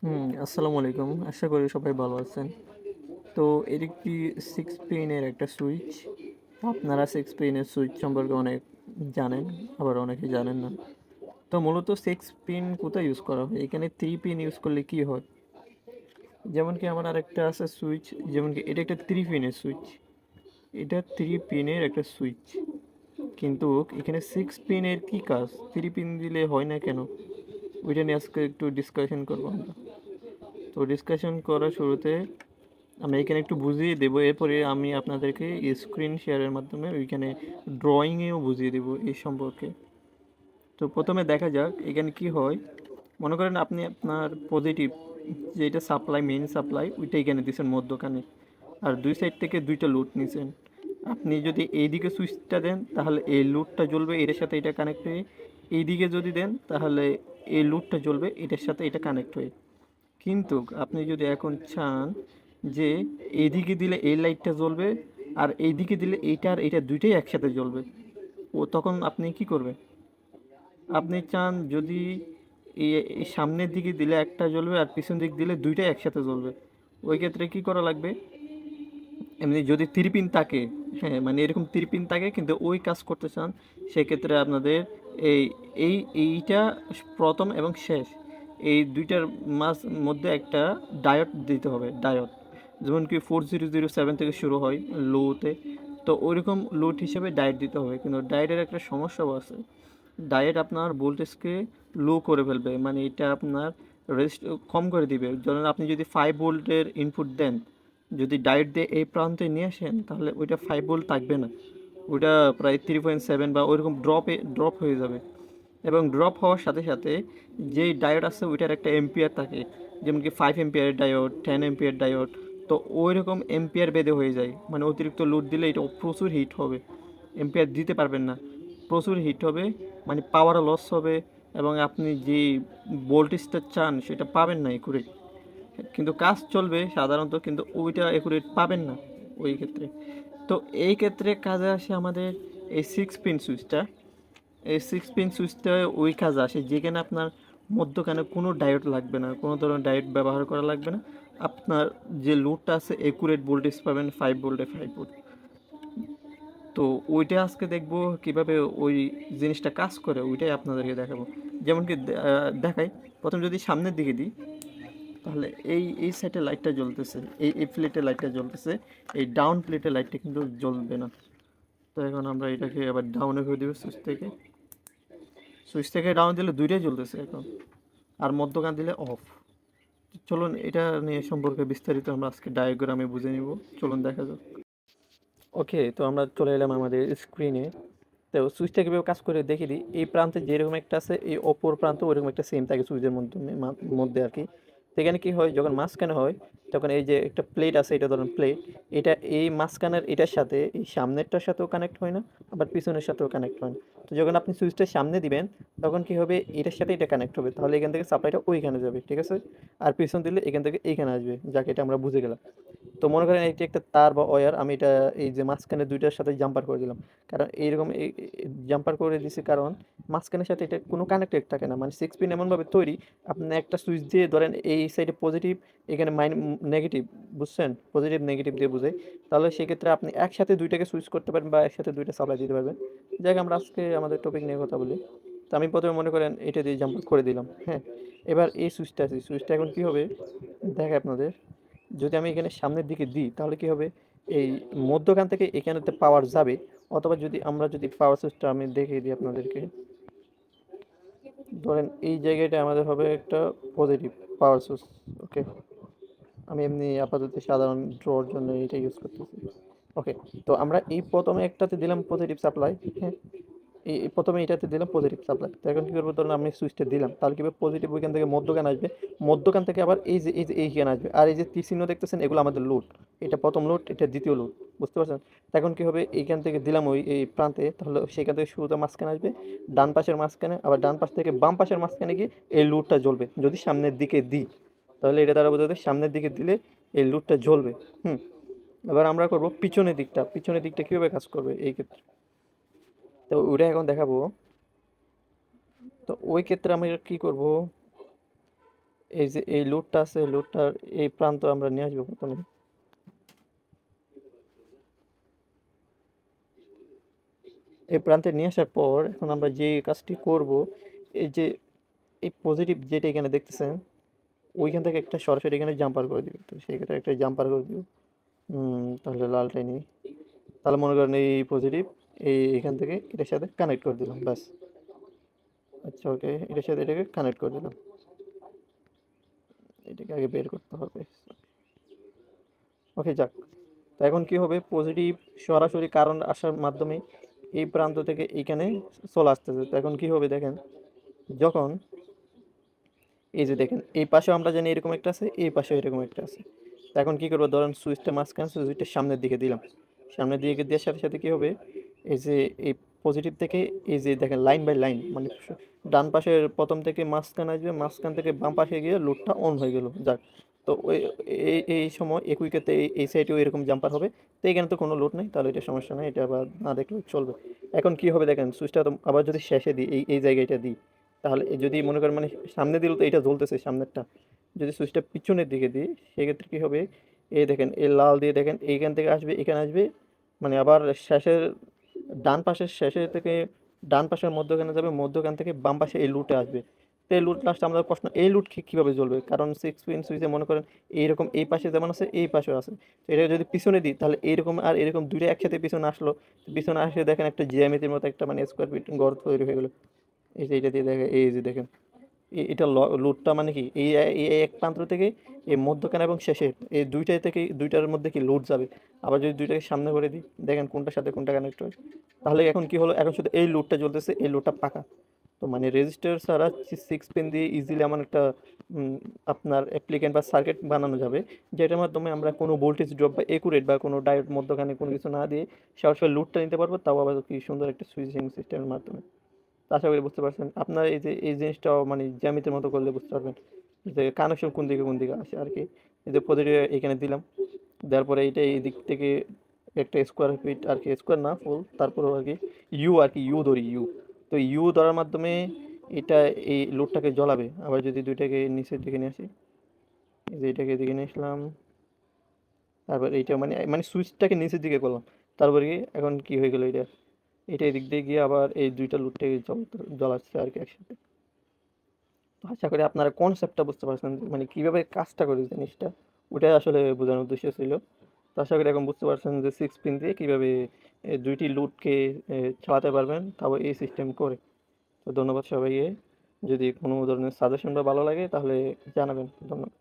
আসসালামু আলাইকুম। আশা করি সবাই ভালো আছেন। তো এর একটি 6 পিনের একটা সুইচ। আপনারা 6 পিনের সুইচ সম্পর্কে অনেক জানেন, আবার অনেকে জানেন না। তো মূলত 6 পিন কোথায় ইউজ করা হয়? এখানে 3 পিন ইউজ করলে কি হয়? যেমন কি আমার আরেকটা আছে সুইচ, যেমন কি এটা একটা 3 পিনের সুইচ। এটা 3 পিনের একটা সুইচ। কিন্তু এখানে 6 পিনের কি কাজ? 3 পিন দিলে হয় না কেন? ওইটা নিয়ে আজকে একটু ডিসকাশন করবো আমরা। তো ডিসকাশন করার শুরুতে আমি এখানে একটু বুঝিয়ে দেবো, এরপরে আমি আপনাদেরকে স্ক্রিন শেয়ারের মাধ্যমে ওইখানে ড্রয়িংয়েও বুঝিয়ে দেবো এই সম্পর্কে। তো প্রথমে দেখা যাক এখানে কি হয়। মনে করেন আপনি আপনার পজিটিভ যেটা সাপ্লাই, মেইন সাপ্লাই, ওইটা এখানে দিয়েছেন মধ্যখানে, আর দুই সাইড থেকে দুইটা লোড নিছেন। আপনি যদি এইদিকে সুইচটা দেন তাহলে এই লোডটা জ্বলবে, এটার সাথে এটা কানেক্ট হয়ে। এইদিকে যদি দেন তাহলে এই লোডটা জ্বলবে এটার সাথে এটা কানেক্ট হয়ে। কিন্তু আপনি যদি এখন চান যে এইদিকে দিলে এই লাইটটা জ্বলবে, আর এইদিকে দিলে এইটা আর এইটা দুইটাই একসাথে জ্বলবে, তখন আপনি কি করবেন? আপনি চান যদি এই সামনের দিকে দিলে একটা জ্বলবে আর পিছন দিক দিলে দুইটাই একসাথে জ্বলবে, ওই ক্ষেত্রে কি করা লাগবে? এমনি যদি তিরপিন থাকে, হ্যাঁ মানে এরকম তিরপিন থাকে কিন্তু ওই কাজ করতে চান, সেক্ষেত্রে আপনাদের এই এই এইটা প্রথম এবং শেষ, এই দুইটার মধ্যে একটা ডায়োড দিতে হবে। ডায়োড যেমন কি 4007 থেকে শুরু হয় লোতে, তো ওইরকম লোড হিসেবে ডায়োড দিতে হবে। কিন্তু ডায়োডের একটা সমস্যাও আছে। ডায়োড আপনার ভোল্টেজকে লো করে ফেলবে, মানে এটা আপনার রেস্ট কম করে দিবে। ধরুন আপনি যদি 5 ভোল্টের ইনপুট দেন, যদি ডায়োড দিয়ে এই প্রান্তে নিয়ে আসেন তাহলে ওইটা 5 ভোল্ট থাকবে না, ওইটা প্রায় 3.7 বা ওইরকম ড্রপ হয়ে যাবে। এবং ড্রপ হওয়ার সাথে সাথে যেই ডায়োড আছে ওইটার একটা এম্পিয়ার থাকে, যেমন কি 5 এম্পিয়ার ডায়োড, 10 এম্পিয়ার ডায়োড। তো ওই রকম এম্পিয়ার বেঁধে হয়ে যায়, মানে অতিরিক্ত লোড দিলে এটা প্রচুর হিট হবে, এম্পিয়ার দিতে পারবেন না, প্রচুর হিট হবে, মানে পাওয়ার লস হবে, এবং আপনি যে ভোল্টেজটা চান সেটা পাবেন না একুরেট। কিন্তু কাজ চলবে সাধারণত, কিন্তু ওইটা একুরেট পাবেন না ওই ক্ষেত্রে। তো এই ক্ষেত্রে কাজে আসে আমাদের এই 6 পিন সুইচটা। এই 6 পিন সুইচটা ওই কাজে আসে যেখানে আপনার মধ্যখানে কোনো ডায়োড লাগবে না, কোনো ধরনের ডায়োড ব্যবহার করা লাগবে না। আপনার যে লোডটা আছে একুরেট ভোল্টেজ পাবেন, 5 ভোল্টে 5 ভোল্ট। তো ওইটা আজকে দেখবো কিভাবে ওই জিনিসটা কাজ করে, ওইটাই আপনাদেরকে দেখাবো। যেমন কি দেখাই, প্রথম যদি সামনের দিকে দিই তাহলে এই সাইডে লাইটটা জ্বলতেছে, এই প্লেটে লাইটটা জ্বলতেছে, এই ডাউন প্লেটে লাইটটা কিন্তু জ্বলবে না। তো এখন আমরা এটাকে আবার ডাউনে করে দেবো সুইচ থেকে। সুইচ থেকে ডাউন দিলে দুইটাই জ্বলতেছে এখন, আর মধ্যখান দিলে অফ। চলুন এটা নিয়ে সম্পর্কে বিস্তারিত আমরা আজকে ডায়াগ্রামে বুঝে নিব। চলুন দেখা যাক। ওকে, তো আমরা চলে এলাম আমাদের স্ক্রিনে। তো সুইচটা কীভাবে কাজ করে দেখিয়ে দিই। এই প্রান্তে যেরকম একটা আছে এই অপর প্রান্ত ওইরকম একটা সেম থাকে সুইচের মাধ্যমে মধ্যে আর কি। সেখানে কী হয়, যখন মাঝখানে হয় তখন এই যে একটা প্লেট আছে, এটা ধরুন প্লেট, এটা এই মাঝখানের এটার সাথে এই সামনেরটার সাথেও কানেক্ট হয় না, আবার পিছনের সাথেও কানেক্ট হয় না। তো যখন আপনি সুইচটা সামনে দিবেন তখন কী হবে, এটার সাথে এটা কানেক্ট হবে, তাহলে এখান থেকে সাপ্লাইটা ওইখানে যাবে, ঠিক আছে। আর পিছন দিলে এখান থেকে এইখানে আসবে, যাকে এটা আমরা বুঝে গেলাম। তো মনে করেন এটি একটা তার বা ওয়্যার, আমি এটা এই যে মাঝখানে দুইটার সাথে জাম্পার করে দিলাম। কারণ এইরকম জাম্পার করে দিছি কারণ মাঝখানের সাথে এটা কোনো কানেক্টেড থাকে না, মানে 6 পিন এমনভাবে তৈরি, আপনি একটা সুইচ দিয়ে ধরেন এই সাইডে পজিটিভ, এখানে নেগেটিভ, বুঝছেন, পজিটিভ নেগেটিভ দিয়ে বুঝে, তাহলে সেক্ষেত্রে আপনি একসাথে দুইটাকে সুইচ করতে পারবেন বা একসাথে দুইটা সাপ্লাই দিতে পারবেন। যাই হোক, আমরা আজকে আমাদের টপিক নিয়ে কথা বলি। তো আমি প্রথমে মনে করেন এটা দিয়ে জাম্পার করে দিলাম, হ্যাঁ। এবার এই সুইচটা আছে, সুইচটা এখন কী হবে দেখে আপনাদের, যদি আমি এখানে সামনের দিকে দিই তাহলে কি হবে, এই মধ্যখান থেকে এখানেতে পাওয়ার যাবে। অথবা যদি পাওয়ার সুইচটা আমি দেখিয়ে দিই আপনাদেরকে, ধরেন এই জায়গাটা আমাদের হবে একটা পজিটিভ পাওয়ার সোর্স। ওকে, আমি এমনি আপাতত সাধারণ ড্রর জন্য এটা ইউজ করতেছি। ওকে, তো আমরা এই প্রথমে একটাতে দিলাম পজিটিভ সাপ্লাই, হ্যাঁ। এই প্রথমে এটাতে দিলাম পজিটিভ সাপ্লাই। তো এখন কী করবো, ধরুন আমি সুইচটা দিলাম, তাহলে কী হবে, পজিটিভ ওইখান থেকে মধ্যখানে আসবে, মধ্যখান থেকে আবার এইখানে আসবে। আর এই যে তীর চিহ্ন দেখতেছেন এগুলো আমাদের লোড, এটা প্রথম লোড, এটা দ্বিতীয় লোড, বুঝতে পারছেন। তো এখন কী হবে, এইখান থেকে দিলাম এই প্রান্তে, তাহলে সেখান থেকে শুরুতে মাঝখানে আসবে, ডান পাশের মাঝখানে, আবার ডান পাশ থেকে বাম পাশের মাঝখানে গিয়ে এই লোডটা জ্বলবে যদি সামনের দিকে দিই। তাহলে এটা দ্বারা বোঝাতে সামনের দিকে দিলে এই লোডটা জ্বলবে। হুম। এবার আমরা করব পিছনের দিকটা, পিছনের দিকটা কীভাবে কাজ করবে এই ক্ষেত্রে, তো ওটা এখন দেখাবো। তো ওই ক্ষেত্রে আমি কি করব, এই যে এই লোডটা আছে, লোডটার এই প্রান্ত আমরা নিয়ে আসবো প্রথমে। এই প্রান্তে নিয়ে আসার পর এখন আমরা যে কাজটি করব, এই যে এই পজিটিভ যেটা এখানে দেখতেছেন, ওইখান থেকে একটা সরাসরি এখানে জাম্পার করে দিবে। তো সেক্ষেত্রে একটা জাম্পার করে দিব। তাহলে লালটাই নিই। তাহলে মনে করেন এই পজিটিভ এখান থেকে এটার সাথে কানেক্ট করে দিলাম, ব্যাস। আচ্ছা, ওকে, এটার সাথে এটাকে কানেক্ট করে দিলাম। এটাকে আগে বের করতে হবে। ওকে, যাক। তো এখন কি হবে, পজিটিভ সরাসরি কারেন্ট আসার মাধ্যমে এই প্রান্ত থেকে এইখানে চলে আসতেছে। তো এখন কি হবে দেখেন, যখন এই যে দেখেন এই পাশেও আমরা জানি এরকম একটা আছে, এই পাশেও এরকম একটা আছে। তো এখন কি করবো, ধরেন সুইচটা মাঝখানে, সুইচটা সামনের দিকে দিলাম। সামনের দিকে দেওয়ার সাথে সাথে কি হবে, এই যে এই পজিটিভ থেকে এই যে দেখেন লাইন বাই লাইন, মানে ডান পাশের প্রথম থেকে মাঝখানে আসবে, মাঝখান থেকে বাম পাশে গিয়ে লোডটা অন হয়ে গেল, যাক। তো ওই এই এই সময় একই ক্ষেত্রে এই সাইডেও এরকম জাম্পার হবে। তো এখানে তো কোনো লোড নেই, তাহলে এটা সমস্যা নেই, এটা আবার না দেখলেও চলবে। এখন কি হবে দেখেন, সুইচটা তো আবার যদি শেষে দিই, এই জায়গাটা দিই, তাহলে যদি মনে করেন মানে সামনে দিল তো এটা জ্বলতেছে সামনেরটা, যদি সুইচটা পিছনের দিকে দিই সেক্ষেত্রে কি হবে, এই দেখেন এই লাল দিয়ে দেখেন এইখান থেকে আসবে, এখানে আসবে, মানে আবার শেষের ডান পাশের শেষে থেকে ডান পাশের মধ্যখানে যাবে, মধ্যখান থেকে বাম পাশে এই লুটে আসবে। তো এই লুট লাস্ট আমাদের প্রশ্ন, এই লুট কীভাবে জ্বলবে, কারণ 6 পিন সুইচে মনে করেন এইরকম এই পাশে যেমন আছে এই পাশেও আছে। তো এটা যদি পিছনে দিই তাহলে এইরকম আর এরকম দুইটা একসাথে পিছনে আসলো, পিছনে আসে দেখেন একটা জিয়ামিতির মতো একটা মানে স্কোয়ার ফিট ঘর তৈরি হয়ে গেলো। এই যে এটা দিয়ে দেখে, এই যে দেখেন এটা লোডটা মানে কি এই এক প্রান্ত থেকে এই মধ্যখানে এবং শেষে এই দুইটাই থেকে দুইটার মধ্যে কি লোড যাবে। আবার যদি দুইটাকে সামনে করে দিই, দেখেন কোনটার সাথে কোনটা কানেক্ট হয়। তাহলে এখন কি হলো, এখন শুধু এই লোডটা জ্বলতেছে, এই লোডটা পাকা। তো মানে রেজিস্টার ছাড়া 6 পিন দিয়ে ইজিলি এমন একটা আপনার অ্যাপ্লিকেন্ট বা সার্কিট বানানো যাবে, যেটার মাধ্যমে আমরা কোনো ভোল্টেজ ড্রপ বা একুরেট বা কোনো ডায়োড মধ্যখানে কোনো কিছু না দিয়ে সরাসরি লোডটা নিতে পারবো, তাও আবার কি সুন্দর একটা সুইচিং সিস্টেমের মাধ্যমে। তো আশা করি বুঝতে পারছেন। আপনার এই যে এই জিনিসটাও মানে জ্যামিতির মতো করলে বুঝতে পারবেন যে কানেকশন কোন দিকে আসে আর কি। এই যে প্রতিটি এখানে দিলাম, দেওয়ার পরে এইটা এই দিক থেকে একটা স্কোয়ার ফিট আর কি, স্কোয়ার না ফুল, তারপরেও আর কি ইউ আর কি, ইউ ধরি ইউ। তো ইউ ধরার মাধ্যমে এটা এই লোডটাকে জ্বলাবে। আবার যদি দুইটাকে নিচের দিকে নিয়ে আসি, এই যে এটাকে এদিকে নিয়ে আসলাম, তারপর এইটা মানে মানে সুইচটাকে নিচের দিকে করলাম, তারপরে কি এখন কি হয়ে গেল, এটা এটা এদিক দিয়ে গিয়ে আবার এই দুইটা লোডটাকে জ্বলাচ্ছে আর কি একসাথে। তো আশা করি আপনারা কনসেপ্টটা বুঝতে পারছেন, মানে কিভাবে কাজটা করে জিনিসটা, ওটাই আসলে বোঝানোর উদ্দেশ্য ছিল। তো আশা করি এখন বুঝতে পারছেন যে 6 পিন দিয়ে কীভাবে দুইটি লুটকে চালাতে পারবেন, তাও এই সিস্টেম করে। তো ধন্যবাদ সবাইকে। যদি কোনো ধরনের সাজেশন বা ভালো লাগে তাহলে জানাবেন। ধন্যবাদ।